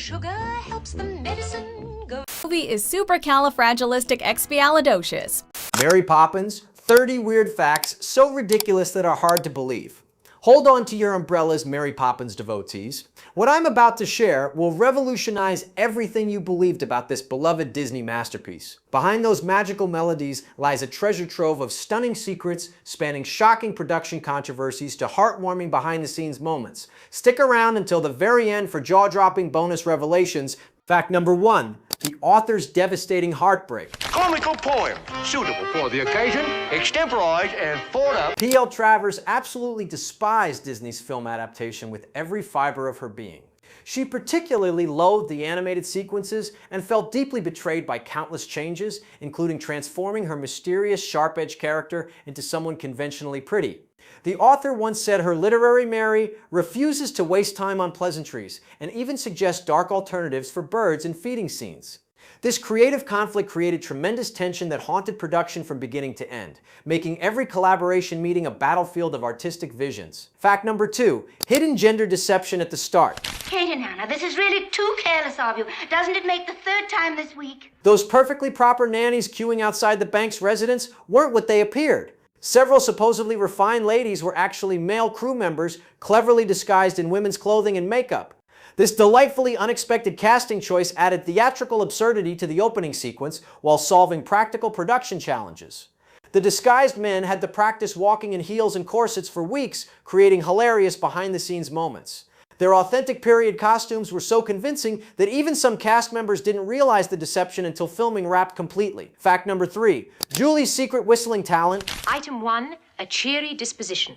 sugar helps the medicine go. The movie is supercalifragilisticexpialidocious. Mary Poppins, 30 weird facts so ridiculous that are hard to believe. Hold on to your umbrellas, Mary Poppins devotees. What I'm about to share will revolutionize everything you believed about this beloved Disney masterpiece. Behind those magical melodies lies a treasure trove of stunning secrets spanning shocking production controversies to heartwarming behind-the-scenes moments. Stick around until the very end for jaw-dropping bonus revelations. Fact number 1, the author's devastating heartbreak. Comical poem, suitable for the occasion, extemporized and thought up. P.L. Travers absolutely despised Disney's film adaptation with every fiber of her being. She particularly loathed the animated sequences and felt deeply betrayed by countless changes, including transforming her mysterious, sharp-edged character into someone conventionally pretty. The author once said her literary Mary refuses to waste time on pleasantries and even suggests dark alternatives for birds in feeding scenes. This creative conflict created tremendous tension that haunted production from beginning to end, making every collaboration meeting a battlefield of artistic visions. Fact number 2, hidden gender deception at the start. Katie, Nana, this is really too careless of you. Doesn't it make the 3rd time this week? Those perfectly proper nannies queuing outside the bank's residence weren't what they appeared. Several supposedly refined ladies were actually male crew members cleverly disguised in women's clothing and makeup. This delightfully unexpected casting choice added theatrical absurdity to the opening sequence while solving practical production challenges. The disguised men had to practice walking in heels and corsets for weeks, creating hilarious behind-the-scenes moments. Their authentic period costumes were so convincing that even some cast members didn't realize the deception until filming wrapped completely. Fact number 3, Julie's secret whistling talent. Item 1, a cheery disposition.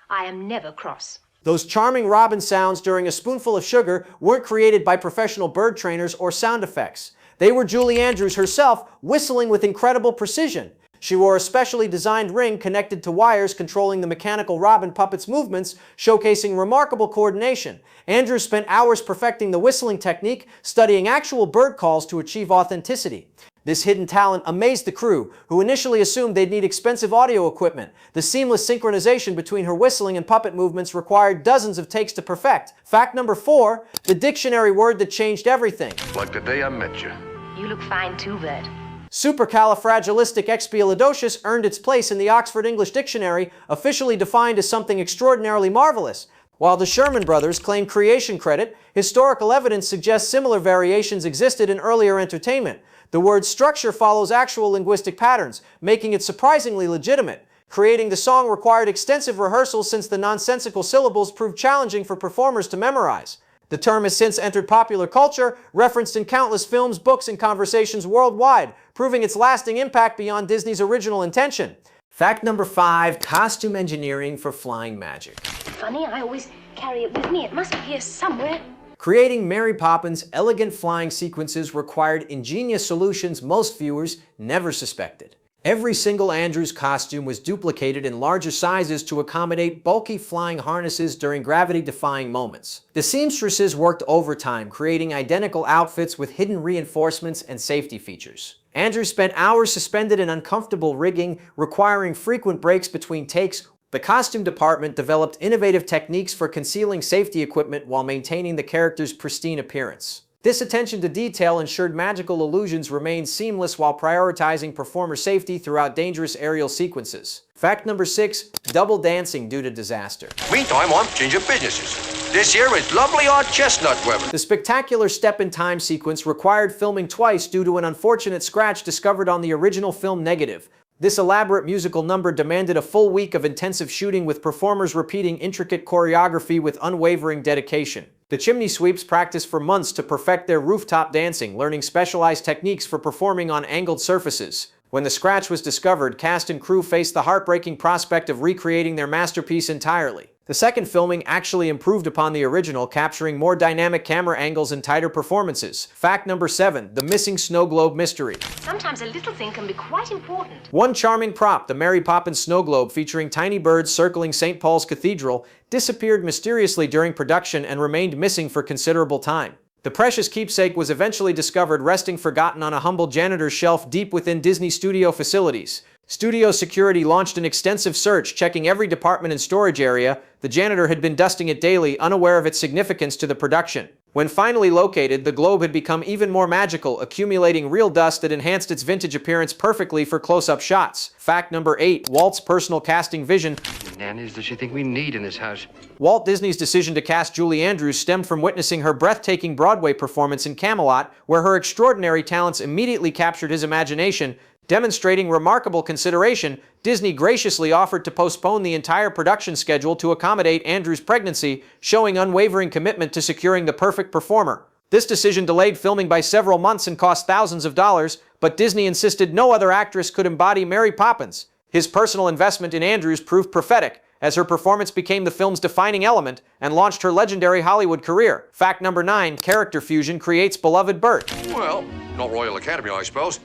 I am never cross. Those charming robin sounds during A Spoonful of Sugar weren't created by professional bird trainers or sound effects. They were Julie Andrews herself whistling with incredible precision. She wore a specially designed ring connected to wires controlling the mechanical robin puppet's movements, showcasing remarkable coordination. Andrews spent hours perfecting the whistling technique, studying actual bird calls to achieve authenticity. This hidden talent amazed the crew, who initially assumed they'd need expensive audio equipment. The seamless synchronization between her whistling and puppet movements required dozens of takes to perfect. Fact number 4, the dictionary word that changed everything. Like the day I met you. You look fine too, Bert. Supercalifragilisticexpialidocious earned its place in the Oxford English Dictionary, officially defined as something extraordinarily marvelous. While the Sherman brothers claim creation credit, historical evidence suggests similar variations existed in earlier entertainment. The word's structure follows actual linguistic patterns, making it surprisingly legitimate. Creating the song required extensive rehearsals since the nonsensical syllables proved challenging for performers to memorize. The term has since entered popular culture, referenced in countless films, books, and conversations worldwide, proving its lasting impact beyond Disney's original intention. Fact number 5, costume engineering for flying magic. Funny, I always carry it with me. It must be here somewhere. Creating Mary Poppins' elegant flying sequences required ingenious solutions most viewers never suspected. Every single Andrews costume was duplicated in larger sizes to accommodate bulky flying harnesses during gravity-defying moments. The seamstresses worked overtime, creating identical outfits with hidden reinforcements and safety features. Andrews spent hours suspended in uncomfortable rigging, requiring frequent breaks between takes. The costume department developed innovative techniques for concealing safety equipment while maintaining the character's pristine appearance. This attention to detail ensured magical illusions remained seamless while prioritizing performer safety throughout dangerous aerial sequences. Fact number 6, double dancing due to disaster. Meantime, I'm changing businesses. This here is lovely odd chestnut weather. The spectacular step-in-time sequence required filming twice due to an unfortunate scratch discovered on the original film negative. This elaborate musical number demanded a full week of intensive shooting, with performers repeating intricate choreography with unwavering dedication. The chimney sweeps practiced for months to perfect their rooftop dancing, learning specialized techniques for performing on angled surfaces. When the scratch was discovered, cast and crew faced the heartbreaking prospect of recreating their masterpiece entirely. The second filming actually improved upon the original, capturing more dynamic camera angles and tighter performances. Fact number 7, the missing snow globe mystery. Sometimes a little thing can be quite important. One charming prop, the Mary Poppins snow globe featuring tiny birds circling St. Paul's Cathedral, disappeared mysteriously during production and remained missing for considerable time. The precious keepsake was eventually discovered resting forgotten on a humble janitor's shelf deep within Disney studio facilities. Studio security launched an extensive search, checking every department and storage area. The janitor had been dusting it daily, unaware of its significance to the production. When finally located, the globe had become even more magical, accumulating real dust that enhanced its vintage appearance perfectly for close-up shots. Fact number 8, Walt's personal casting vision. Nannies does she think we need in this house? Walt Disney's decision to cast Julie Andrews stemmed from witnessing her breathtaking Broadway performance in Camelot, where her extraordinary talents immediately captured his imagination. Demonstrating remarkable consideration, Disney graciously offered to postpone the entire production schedule to accommodate Andrews' pregnancy, showing unwavering commitment to securing the perfect performer. This decision delayed filming by several months and cost thousands of dollars, but Disney insisted no other actress could embody Mary Poppins. His personal investment in Andrews proved prophetic, as her performance became the film's defining element and launched her legendary Hollywood career. Fact number 9, character fusion creates beloved Bert. Well, not Royal Academy, I suppose.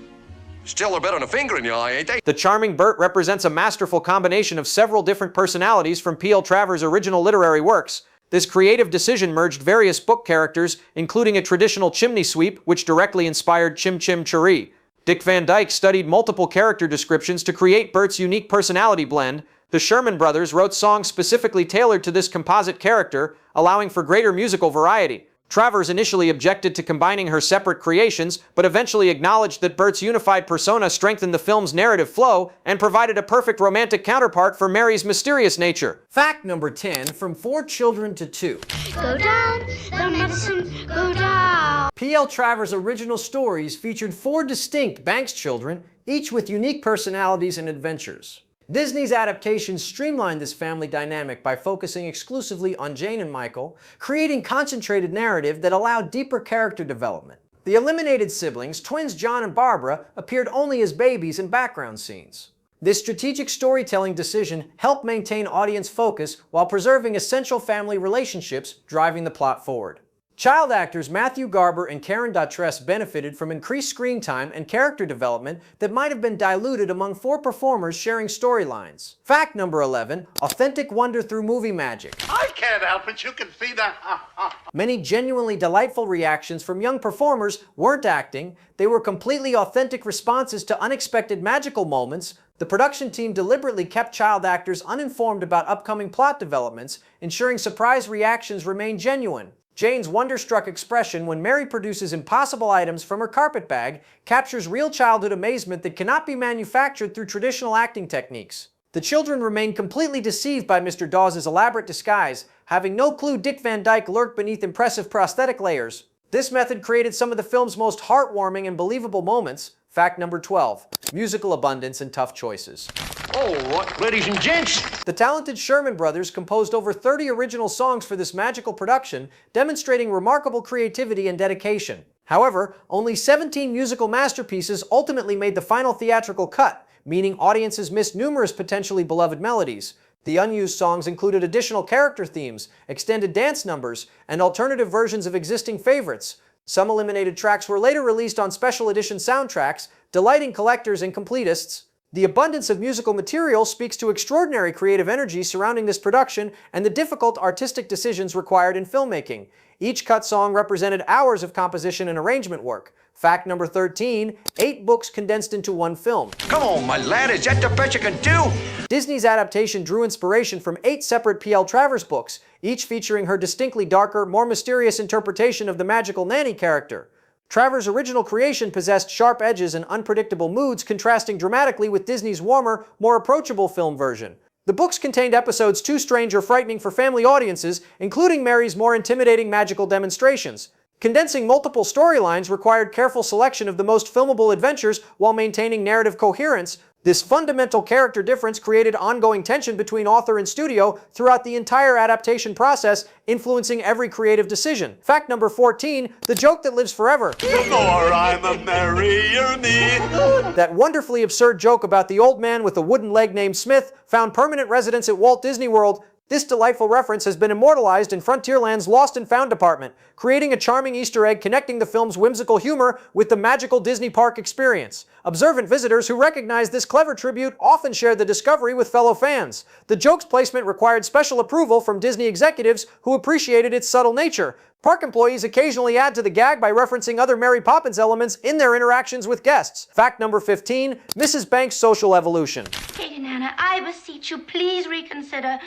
Still, they're better than a finger in the eye, ain't they? The charming Bert represents a masterful combination of several different personalities from P.L. Travers' original literary works. This creative decision merged various book characters, including a traditional chimney sweep, which directly inspired Chim Chim Cheree. Dick Van Dyke studied multiple character descriptions to create Bert's unique personality blend. The Sherman Brothers wrote songs specifically tailored to this composite character, allowing for greater musical variety. Travers initially objected to combining her separate creations, but eventually acknowledged that Bert's unified persona strengthened the film's narrative flow and provided a perfect romantic counterpart for Mary's mysterious nature. Fact number 10, from 4 children to 2. Go down, the medicine, go down. P.L. Travers' original stories featured 4 distinct Banks children, each with unique personalities and adventures. Disney's adaptations streamlined this family dynamic by focusing exclusively on Jane and Michael, creating concentrated narrative that allowed deeper character development. The eliminated siblings, twins John and Barbara, appeared only as babies in background scenes. This strategic storytelling decision helped maintain audience focus while preserving essential family relationships, driving the plot forward. Child actors Matthew Garber and Karen Dautresse benefited from increased screen time and character development that might have been diluted among 4 performers sharing storylines. Fact number 11, authentic wonder through movie magic. I can't help it, you can see that. Many genuinely delightful reactions from young performers weren't acting, they were completely authentic responses to unexpected magical moments. The production team deliberately kept child actors uninformed about upcoming plot developments, ensuring surprise reactions remained genuine. Jane's wonderstruck expression when Mary produces impossible items from her carpet bag captures real childhood amazement that cannot be manufactured through traditional acting techniques. The children remain completely deceived by Mr. Dawes' elaborate disguise, having no clue Dick Van Dyke lurked beneath impressive prosthetic layers. This method created some of the film's most heartwarming and believable moments. Fact number 12, musical abundance and tough choices. All right, ladies and gents. The talented Sherman Brothers composed over 30 original songs for this magical production, demonstrating remarkable creativity and dedication. However, only 17 musical masterpieces ultimately made the final theatrical cut, meaning audiences missed numerous potentially beloved melodies. The unused songs included additional character themes, extended dance numbers, and alternative versions of existing favorites. Some eliminated tracks were later released on special edition soundtracks, delighting collectors and completists. The abundance of musical material speaks to extraordinary creative energy surrounding this production and the difficult artistic decisions required in filmmaking. Each cut song represented hours of composition and arrangement work. Fact number 13, 8 books condensed into 1 film. Come on, my lad, is that the best you can do? Disney's adaptation drew inspiration from 8 separate P.L. Travers books, each featuring her distinctly darker, more mysterious interpretation of the magical nanny character. Travers' original creation possessed sharp edges and unpredictable moods, contrasting dramatically with Disney's warmer, more approachable film version. The books contained episodes too strange or frightening for family audiences, including Mary's more intimidating magical demonstrations. Condensing multiple storylines required careful selection of the most filmable adventures while maintaining narrative coherence. This fundamental character difference created ongoing tension between author and studio throughout the entire adaptation process, influencing every creative decision. Fact number 14, the joke that lives forever. The more I'm a merrier me. That wonderfully absurd joke about the old man with a wooden leg named Smith found permanent residence at Walt Disney World. This delightful reference has been immortalized in Frontierland's Lost and Found department, creating a charming Easter egg connecting the film's whimsical humor with the magical Disney park experience. Observant visitors who recognize this clever tribute often share the discovery with fellow fans. The joke's placement required special approval from Disney executives who appreciated its subtle nature. Park employees occasionally add to the gag by referencing other Mary Poppins elements in their interactions with guests. Fact number 15, Mrs. Banks' social evolution. Katie, Nana, I beseech you, please reconsider.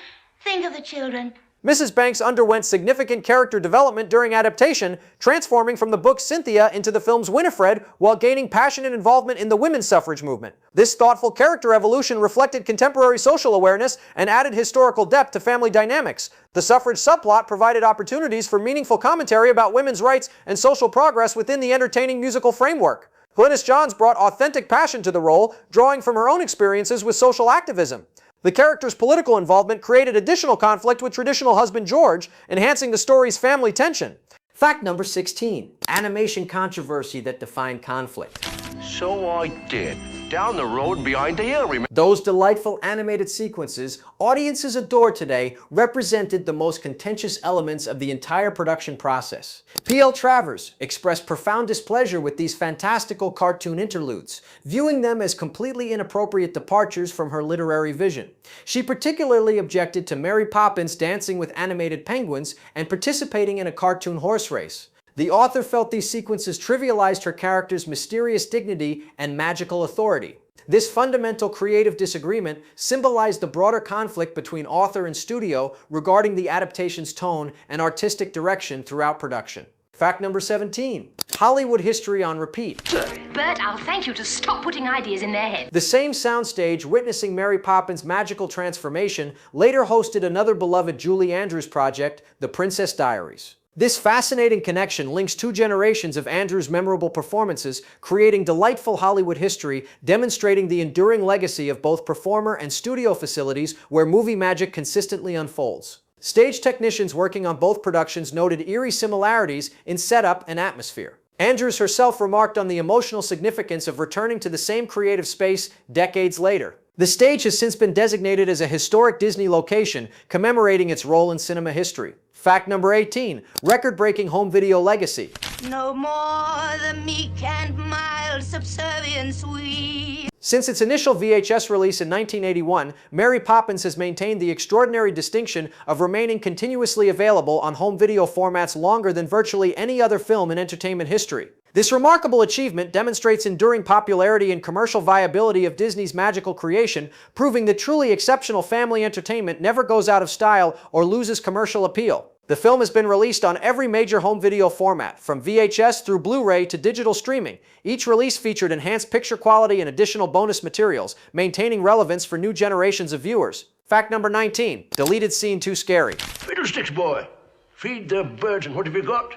Think of the children. Mrs. Banks underwent significant character development during adaptation, transforming from the book's Cynthia into the film's Winifred while gaining passionate involvement in the women's suffrage movement. This thoughtful character evolution reflected contemporary social awareness and added historical depth to family dynamics. The suffrage subplot provided opportunities for meaningful commentary about women's rights and social progress within the entertaining musical framework. Glynis Johns brought authentic passion to the role, drawing from her own experiences with social activism. The character's political involvement created additional conflict with traditional husband George, enhancing the story's family tension. Fact number 16. Animation controversy that defined conflict. So I did. Down the road behind the hill, remember? Those delightful animated sequences audiences adore today represented the most contentious elements of the entire production process. P.L. Travers expressed profound displeasure with these fantastical cartoon interludes, viewing them as completely inappropriate departures from her literary vision. She particularly objected to Mary Poppins dancing with animated penguins and participating in a cartoon horse race. The author felt these sequences trivialized her character's mysterious dignity and magical authority. This fundamental creative disagreement symbolized the broader conflict between author and studio regarding the adaptation's tone and artistic direction throughout production. Fact number 17. Hollywood history on repeat. Bert, I'll thank you to stop putting ideas in their head. The same soundstage witnessing Mary Poppins' magical transformation later hosted another beloved Julie Andrews project, The Princess Diaries. This fascinating connection links two generations of Andrews' memorable performances, creating delightful Hollywood history, demonstrating the enduring legacy of both performer and studio facilities where movie magic consistently unfolds. Stage technicians working on both productions noted eerie similarities in setup and atmosphere. Andrews herself remarked on the emotional significance of returning to the same creative space decades later. The stage has since been designated as a historic Disney location, commemorating its role in cinema history. Fact number 18. Record-breaking home video legacy. No more the meek and mild subservience we. Since its initial VHS release in 1981, Mary Poppins has maintained the extraordinary distinction of remaining continuously available on home video formats longer than virtually any other film in entertainment history. This remarkable achievement demonstrates enduring popularity and commercial viability of Disney's magical creation, proving that truly exceptional family entertainment never goes out of style or loses commercial appeal. The film has been released on every major home video format, from VHS through Blu-ray to digital streaming. Each release featured enhanced picture quality and additional bonus materials, maintaining relevance for new generations of viewers. Fact number 19. Deleted scene too scary. Fiddlesticks, boy. Feed the birds, and what have you got?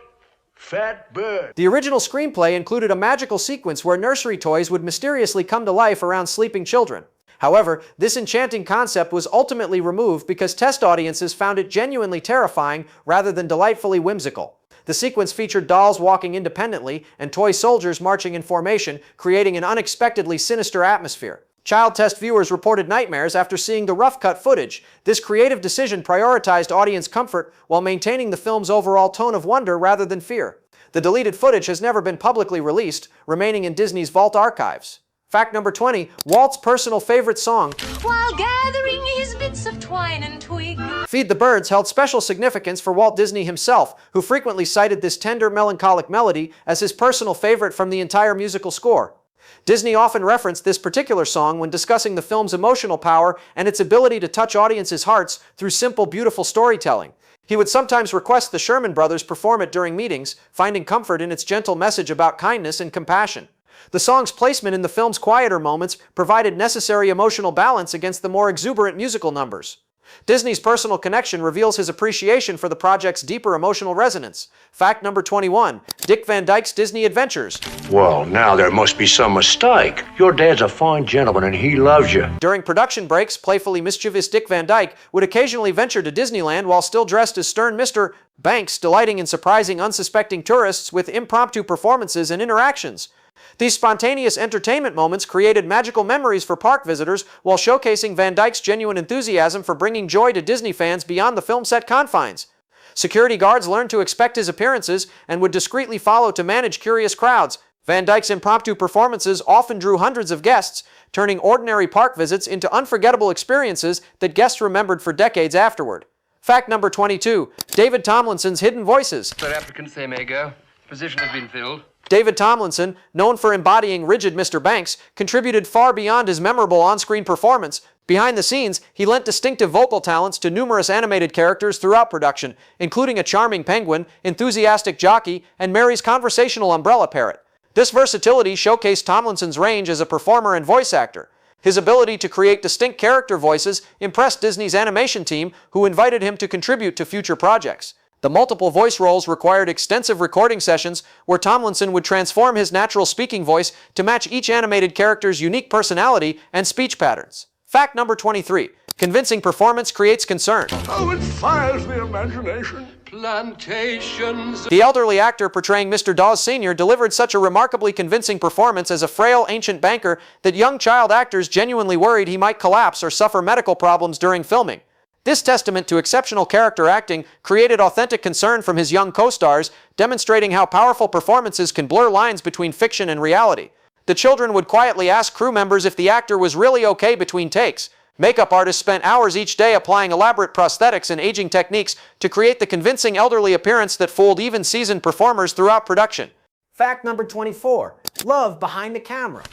Fat bird. The original screenplay included a magical sequence where nursery toys would mysteriously come to life around sleeping children. However, this enchanting concept was ultimately removed because test audiences found it genuinely terrifying rather than delightfully whimsical. The sequence featured dolls walking independently and toy soldiers marching in formation, creating an unexpectedly sinister atmosphere. Child test viewers reported nightmares after seeing the rough-cut footage. This creative decision prioritized audience comfort while maintaining the film's overall tone of wonder rather than fear. The deleted footage has never been publicly released, remaining in Disney's vault archives. Fact number 20. Walt's personal favorite song, While gathering his bits of twine and twig. Feed the Birds, held special significance for Walt Disney himself, who frequently cited this tender, melancholic melody as his personal favorite from the entire musical score. Disney often referenced this particular song when discussing the film's emotional power and its ability to touch audiences' hearts through simple, beautiful storytelling. He would sometimes request the Sherman Brothers perform it during meetings, finding comfort in its gentle message about kindness and compassion. The song's placement in the film's quieter moments provided necessary emotional balance against the more exuberant musical numbers. Disney's personal connection reveals his appreciation for the project's deeper emotional resonance. Fact number 21. Dick Van Dyke's Disney Adventures. Well, now there must be some mistake. Your dad's a fine gentleman and he loves you. During production breaks, playfully mischievous Dick Van Dyke would occasionally venture to Disneyland while still dressed as stern Mr. Banks, delighting in surprising unsuspecting tourists with impromptu performances and interactions. These spontaneous entertainment moments created magical memories for park visitors while showcasing Van Dyke's genuine enthusiasm for bringing joy to Disney fans beyond the film set confines. Security guards learned to expect his appearances and would discreetly follow to manage curious crowds. Van Dyke's impromptu performances often drew hundreds of guests, turning ordinary park visits into unforgettable experiences that guests remembered for decades afterward. Fact number 22. David Tomlinson's Hidden Voices. Sir applicants, they may go. Position has been filled. David Tomlinson, known for embodying rigid Mr. Banks, contributed far beyond his memorable on-screen performance. Behind the scenes, he lent distinctive vocal talents to numerous animated characters throughout production, including a charming penguin, enthusiastic jockey, and Mary's conversational umbrella parrot. This versatility showcased Tomlinson's range as a performer and voice actor. His ability to create distinct character voices impressed Disney's animation team, who invited him to contribute to future projects. The multiple voice roles required extensive recording sessions where Tomlinson would transform his natural speaking voice to match each animated character's unique personality and speech patterns. Fact number 23. Convincing performance creates concern. Oh, it fires the imagination. Plantations. The elderly actor portraying Mr. Dawes Sr. delivered such a remarkably convincing performance as a frail ancient banker that young child actors genuinely worried he might collapse or suffer medical problems during filming. This testament to exceptional character acting created authentic concern from his young co-stars, demonstrating how powerful performances can blur lines between fiction and reality. The children would quietly ask crew members if the actor was really okay between takes. Makeup artists spent hours each day applying elaborate prosthetics and aging techniques to create the convincing elderly appearance that fooled even seasoned performers throughout production. Fact number 24. Love behind the camera.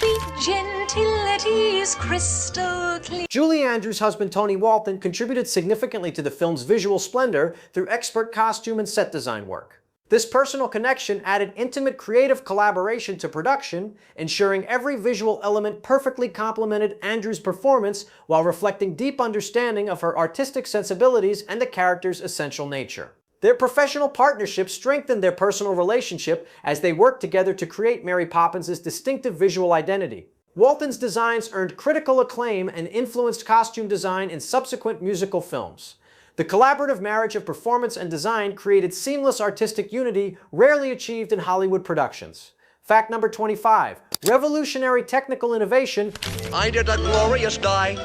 Gentility is crystal clear. Julie Andrews' husband Tony Walton contributed significantly to the film's visual splendor through expert costume and set design work. This personal connection added intimate creative collaboration to production, ensuring every visual element perfectly complemented Andrews' performance while reflecting deep understanding of her artistic sensibilities and the character's essential nature. Their professional partnership strengthened their personal relationship as they worked together to create Mary Poppins' distinctive visual identity. Walton's designs earned critical acclaim and influenced costume design in subsequent musical films. The collaborative marriage of performance and design created seamless artistic unity rarely achieved in Hollywood productions. Fact number 25. Revolutionary technical innovation. I did a glorious day,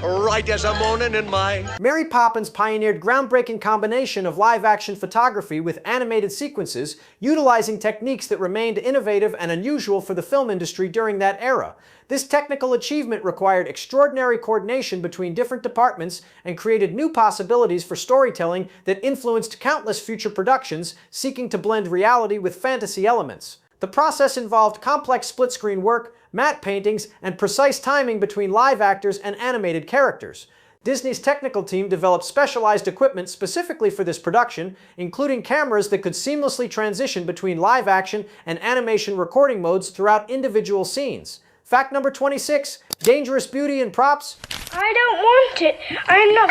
right as a morning in May. Mary Poppins pioneered groundbreaking combination of live-action photography with animated sequences, utilizing techniques that remained innovative and unusual for the film industry during that era. This technical achievement required extraordinary coordination between different departments and created new possibilities for storytelling that influenced countless future productions seeking to blend reality with fantasy elements. The process involved complex split-screen work, matte paintings, and precise timing between live actors and animated characters. Disney's technical team developed specialized equipment specifically for this production, including cameras that could seamlessly transition between live action and animation recording modes throughout individual scenes. Fact number 26. Dangerous beauty and props. I don't want it. I'm not...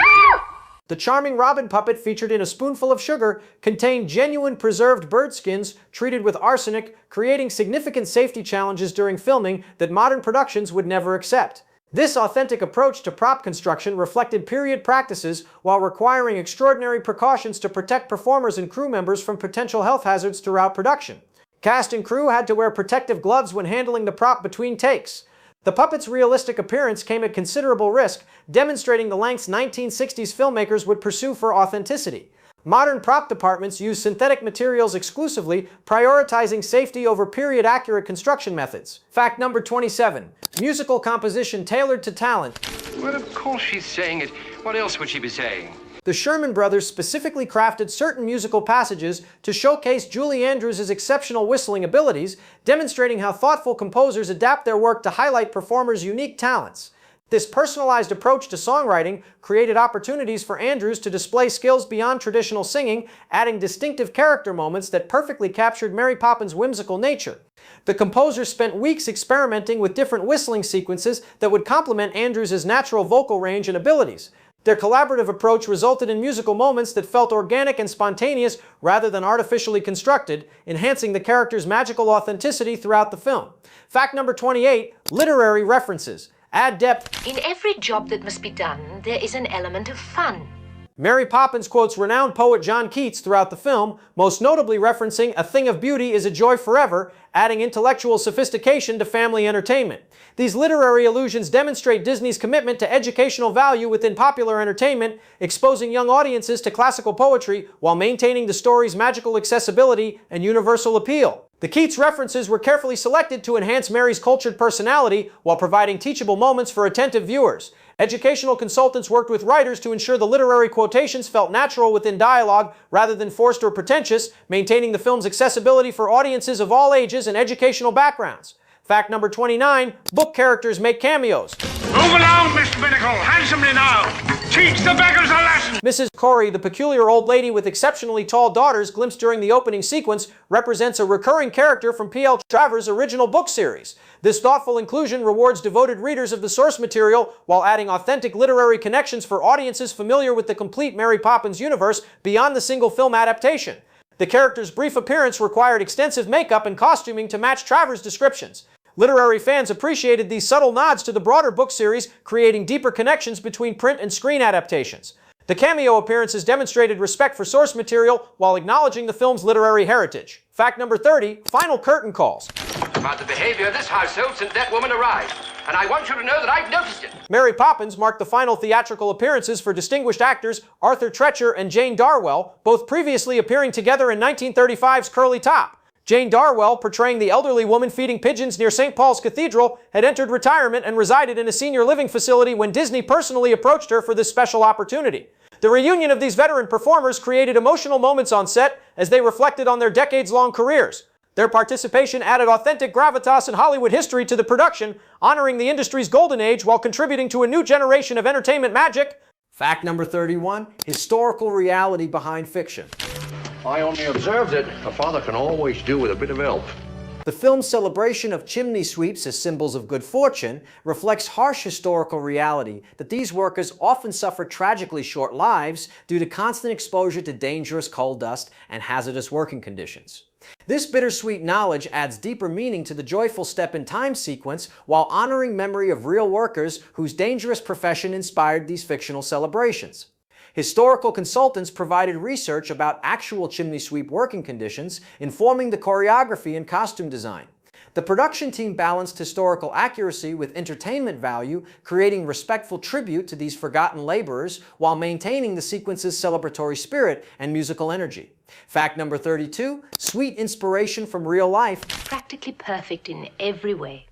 The charming Robin puppet featured in A Spoonful of Sugar contained genuine preserved bird skins treated with arsenic, creating significant safety challenges during filming that modern productions would never accept. This authentic approach to prop construction reflected period practices while requiring extraordinary precautions to protect performers and crew members from potential health hazards throughout production. Cast and crew had to wear protective gloves when handling the prop between takes. The puppet's realistic appearance came at considerable risk, demonstrating the lengths 1960s filmmakers would pursue for authenticity. Modern prop departments use synthetic materials exclusively, prioritizing safety over period-accurate construction methods. Fact number 27. Musical composition tailored to talent. Well, of course she's saying it. What else would she be saying? The Sherman Brothers specifically crafted certain musical passages to showcase Julie Andrews' exceptional whistling abilities, demonstrating how thoughtful composers adapt their work to highlight performers' unique talents. This personalized approach to songwriting created opportunities for Andrews to display skills beyond traditional singing, adding distinctive character moments that perfectly captured Mary Poppins' whimsical nature. The composer spent weeks experimenting with different whistling sequences that would complement Andrews' natural vocal range and abilities. Their collaborative approach resulted in musical moments that felt organic and spontaneous rather than artificially constructed, enhancing the character's magical authenticity throughout the film. Fact number 28. Literary references. Add depth. In every job that must be done, there is an element of fun. Mary Poppins quotes renowned poet John Keats throughout the film, most notably referencing "A thing of beauty is a joy forever," adding intellectual sophistication to family entertainment. These literary allusions demonstrate Disney's commitment to educational value within popular entertainment, exposing young audiences to classical poetry while maintaining the story's magical accessibility and universal appeal. The Keats references were carefully selected to enhance Mary's cultured personality while providing teachable moments for attentive viewers. Educational consultants worked with writers to ensure the literary quotations felt natural within dialogue rather than forced or pretentious, maintaining the film's accessibility for audiences of all ages and educational backgrounds. Fact number 29, book characters make cameos. Move along, Mr. Binnacle, handsomely now. Teach the beggars a lesson. Mrs. Corey, the peculiar old lady with exceptionally tall daughters glimpsed during the opening sequence, represents a recurring character from P.L. Travers' original book series. This thoughtful inclusion rewards devoted readers of the source material while adding authentic literary connections for audiences familiar with the complete Mary Poppins universe beyond the single film adaptation. The character's brief appearance required extensive makeup and costuming to match Travers' descriptions. Literary fans appreciated these subtle nods to the broader book series, creating deeper connections between print and screen adaptations. The cameo appearances demonstrated respect for source material while acknowledging the film's literary heritage. Fact number 30, final curtain calls. About the behavior of this household since that woman arrived. And I want you to know that I've noticed it. Mary Poppins marked the final theatrical appearances for distinguished actors Arthur Treacher and Jane Darwell, both previously appearing together in 1935's Curly Top. Jane Darwell, portraying the elderly woman feeding pigeons near St. Paul's Cathedral, had entered retirement and resided in a senior living facility when Disney personally approached her for this special opportunity. The reunion of these veteran performers created emotional moments on set as they reflected on their decades-long careers. Their participation added authentic gravitas and Hollywood history to the production, honoring the industry's golden age while contributing to a new generation of entertainment magic. Fact number 31, historical reality behind fiction. I only observed that a father can always do with a bit of help. The film's celebration of chimney sweeps as symbols of good fortune reflects harsh historical reality that these workers often suffer tragically short lives due to constant exposure to dangerous coal dust and hazardous working conditions. This bittersweet knowledge adds deeper meaning to the joyful step-in-time sequence while honoring memory of real workers whose dangerous profession inspired these fictional celebrations. Historical consultants provided research about actual chimney sweep working conditions, informing the choreography and costume design. The production team balanced historical accuracy with entertainment value, creating respectful tribute to these forgotten laborers while maintaining the sequence's celebratory spirit and musical energy. Fact number 32, sweet inspiration from real life. Practically perfect in every way.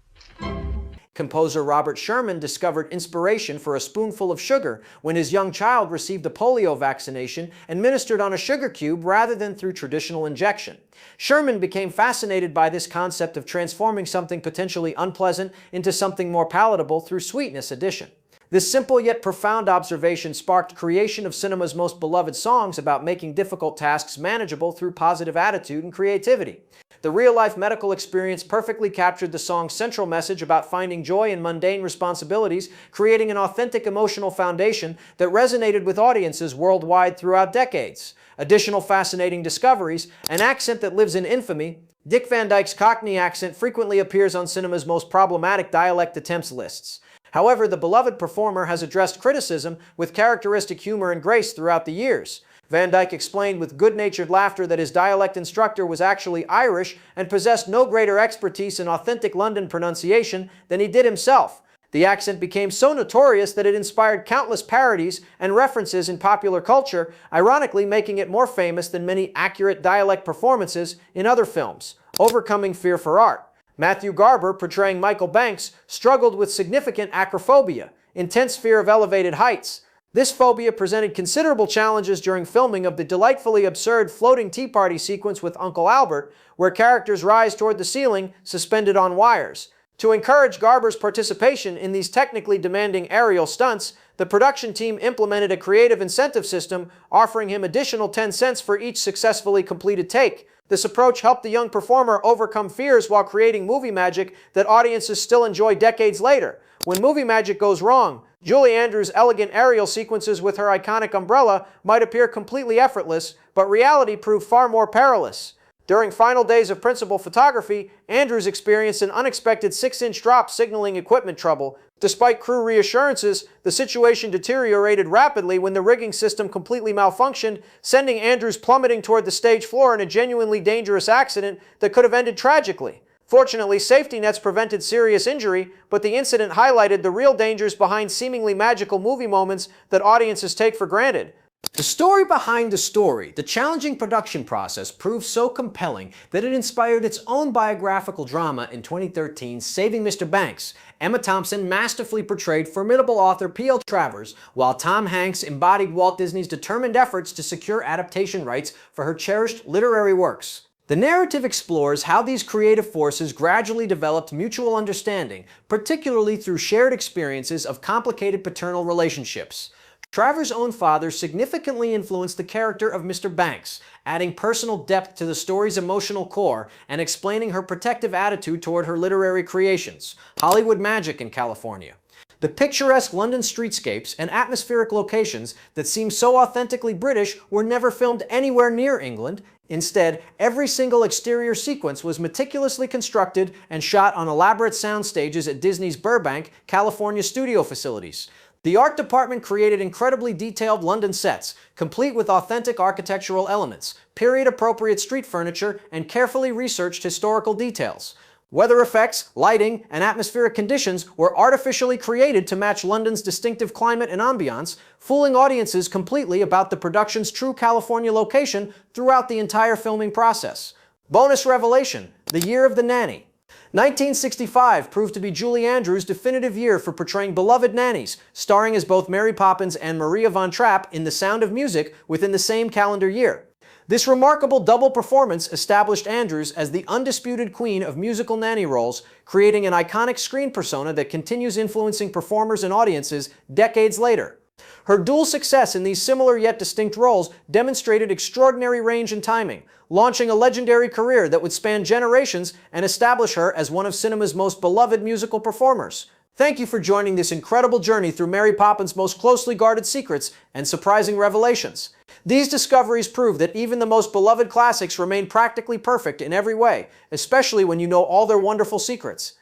Composer Robert Sherman discovered inspiration for A Spoonful of Sugar when his young child received a polio vaccination administered on a sugar cube rather than through traditional injection. Sherman became fascinated by this concept of transforming something potentially unpleasant into something more palatable through sweetness addition. This simple yet profound observation sparked creation of cinema's most beloved songs about making difficult tasks manageable through positive attitude and creativity. The real-life medical experience perfectly captured the song's central message about finding joy in mundane responsibilities, creating an authentic emotional foundation that resonated with audiences worldwide throughout decades. Additional fascinating discoveries, an accent that lives in infamy. Dick Van Dyke's Cockney accent frequently appears on cinema's most problematic dialect attempts lists. However, the beloved performer has addressed criticism with characteristic humor and grace throughout the years. Van Dyke explained with good-natured laughter that his dialect instructor was actually Irish and possessed no greater expertise in authentic London pronunciation than he did himself. The accent became so notorious that it inspired countless parodies and references in popular culture, ironically making it more famous than many accurate dialect performances in other films. Overcoming fear for art. Matthew Garber, portraying Michael Banks, struggled with significant acrophobia, intense fear of elevated heights. This phobia presented considerable challenges during filming of the delightfully absurd floating tea party sequence with Uncle Albert, where characters rise toward the ceiling, suspended on wires. To encourage Garber's participation in these technically demanding aerial stunts, the production team implemented a creative incentive system, offering him additional 10 cents for each successfully completed take. This approach helped the young performer overcome fears while creating movie magic that audiences still enjoy decades later. When movie magic goes wrong, Julie Andrews' elegant aerial sequences with her iconic umbrella might appear completely effortless, but reality proved far more perilous. During final days of principal photography, Andrews experienced an unexpected 6-inch drop signaling equipment trouble. Despite crew reassurances, the situation deteriorated rapidly when the rigging system completely malfunctioned, sending Andrews plummeting toward the stage floor in a genuinely dangerous accident that could have ended tragically. Fortunately, safety nets prevented serious injury, but the incident highlighted the real dangers behind seemingly magical movie moments that audiences take for granted. The story behind the story, the challenging production process, proved so compelling that it inspired its own biographical drama in 2013's Saving Mr. Banks. Emma Thompson masterfully portrayed formidable author P.L. Travers, while Tom Hanks embodied Walt Disney's determined efforts to secure adaptation rights for her cherished literary works. The narrative explores how these creative forces gradually developed mutual understanding, particularly through shared experiences of complicated paternal relationships. Travers' own father significantly influenced the character of Mr. Banks, adding personal depth to the story's emotional core and explaining her protective attitude toward her literary creations, Hollywood magic in California. The picturesque London streetscapes and atmospheric locations that seem so authentically British were never filmed anywhere near England. Instead, every single exterior sequence was meticulously constructed and shot on elaborate sound stages at Disney's Burbank, California studio facilities. The art department created incredibly detailed London sets, complete with authentic architectural elements, period-appropriate street furniture, and carefully researched historical details. Weather effects, lighting, and atmospheric conditions were artificially created to match London's distinctive climate and ambiance, fooling audiences completely about the production's true California location throughout the entire filming process. Bonus revelation: the year of the nanny. 1965 proved to be Julie Andrews' definitive year for portraying beloved nannies, starring as both Mary Poppins and Maria von Trapp in The Sound of Music within the same calendar year. This remarkable double performance established Andrews as the undisputed queen of musical nanny roles, creating an iconic screen persona that continues influencing performers and audiences decades later. Her dual success in these similar yet distinct roles demonstrated extraordinary range and timing, launching a legendary career that would span generations and establish her as one of cinema's most beloved musical performers. Thank you for joining this incredible journey through Mary Poppins' most closely guarded secrets and surprising revelations. These discoveries prove that even the most beloved classics remain practically perfect in every way, especially when you know all their wonderful secrets.